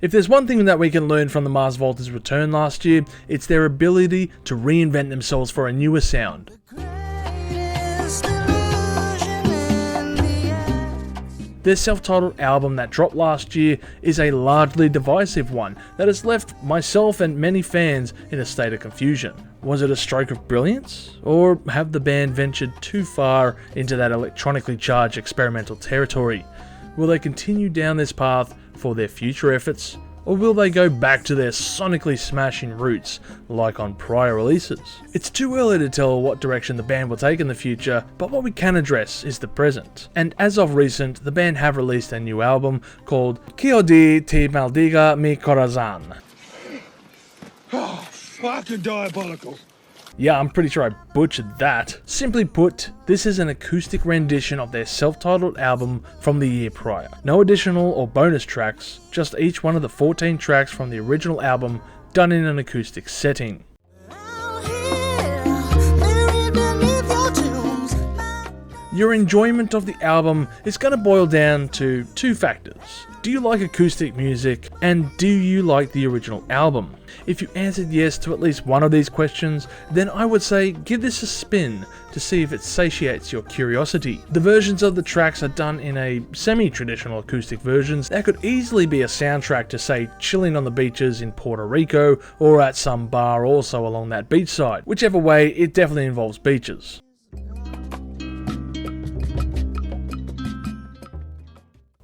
If there's one thing that we can learn from the Mars Volta's return last year, it's their ability to reinvent themselves for a newer sound. Their self-titled album that dropped last year is a largely divisive one that has left myself and many fans in a state of confusion. Was it a stroke of brilliance? Or have the band ventured too far into that electronically charged experimental territory? Will they continue down this path for their future efforts? Or will they go back to their sonically smashing roots like on prior releases? It's too early to tell what direction the band will take in the future, but what we can address is the present. And as of recent, the band have released a new album called Chiodi ti Maldiga mi Corazon. Oh, fucking diabolical. Yeah, I'm pretty sure I butchered that. Simply put, this is an acoustic rendition of their self-titled album from the year prior. No additional or bonus tracks, just each one of the 14 tracks from the original album done in an acoustic setting. Your enjoyment of the album is going to boil down to two factors. Do you like acoustic music, and do you like the original album? If you answered yes to at least one of these questions, then I would say give this a spin to see if it satiates your curiosity. The versions of the tracks are done in a semi-traditional acoustic versions that could easily be a soundtrack to, say, chilling on the beaches in Puerto Rico or at some bar also along that beachside. Whichever way, it definitely involves beaches.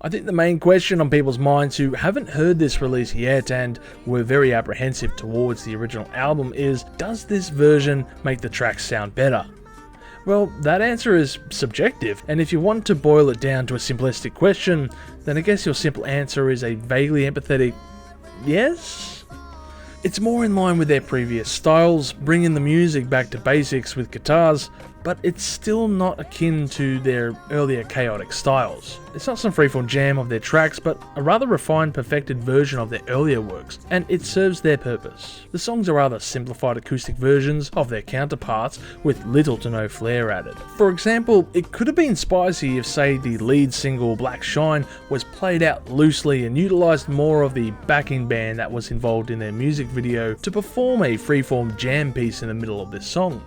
I think the main question on people's minds who haven't heard this release yet and were very apprehensive towards the original album is, does this version make the tracks sound better? Well, that answer is subjective, and if you want to boil it down to a simplistic question, then I guess your simple answer is a vaguely empathetic yes? It's more in line with their previous styles, bringing the music back to basics with guitars, but it's still not akin to their earlier chaotic styles. It's not some freeform jam of their tracks, but a rather refined, perfected version of their earlier works, and it serves their purpose. The songs are rather simplified acoustic versions of their counterparts with little to no flair added. For example, it could have been spicy if, say, the lead single Black Shine was played out loosely and utilised more of the backing band that was involved in their music video to perform a freeform jam piece in the middle of this song.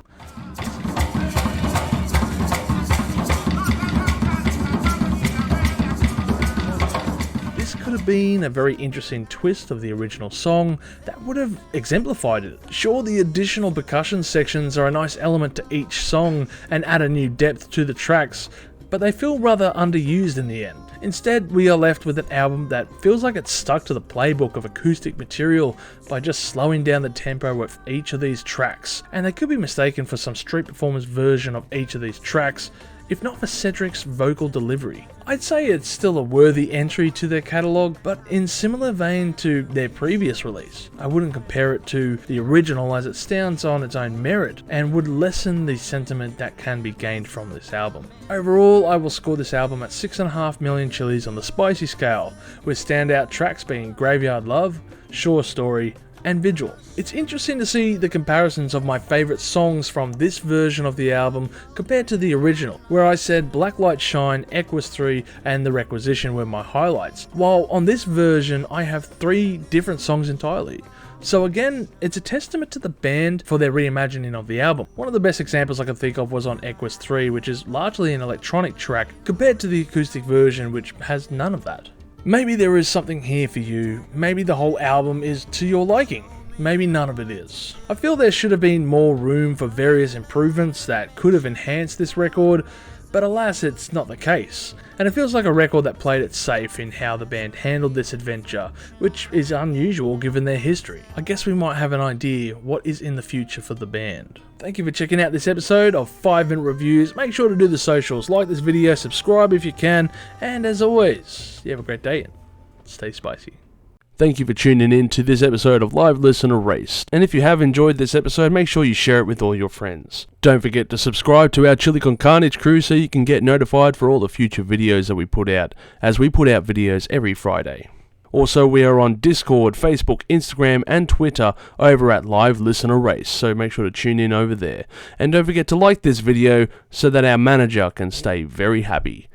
Could have been a very interesting twist of the original song that would have exemplified it. Sure, the additional percussion sections are a nice element to each song and add a new depth to the tracks, but they feel rather underused in the end. Instead, we are left with an album that feels like it's stuck to the playbook of acoustic material by just slowing down the tempo of each of these tracks, and they could be mistaken for some street performance version of each of these tracks, if not for Cedric's vocal delivery. I'd say it's still a worthy entry to their catalogue, but in similar vein to their previous release. I wouldn't compare it to the original as it stands on its own merit, and would lessen the sentiment that can be gained from this album. Overall, I will score this album at 6.5 million chilies on the spicy scale, with standout tracks being Graveyard Love, Shore Story, and Vigil. It's interesting to see the comparisons of my favourite songs from this version of the album compared to the original, where I said Blacklight Shine, Equus 3 and The Requisition were my highlights, while on this version I have 3 different songs entirely. So again, it's a testament to the band for their reimagining of the album. One of the best examples I can think of was on Equus 3, which is largely an electronic track compared to the acoustic version, which has none of that. Maybe there is something here for you, maybe the whole album is to your liking, maybe none of it is. I feel there should have been more room for various improvements that could have enhanced this record, but alas it's not the case. And it feels like a record that played it safe in how the band handled this adventure, which is unusual given their history. I guess we might have an idea what is in the future for the band. Thank you for checking out this episode of 5 Minute Reviews. Make sure to do the socials, like this video, subscribe if you can, and as always, you have a great day and stay spicy. Thank you for tuning in to this episode of Live Listen Erased. And if you have enjoyed this episode, make sure you share it with all your friends. Don't forget to subscribe to our Chili Con Carnage crew so you can get notified for all the future videos that we put out, as we put out videos every Friday. Also, we are on Discord, Facebook, Instagram and Twitter over at Live Listen Erased, so make sure to tune in over there. And don't forget to like this video so that our manager can stay very happy.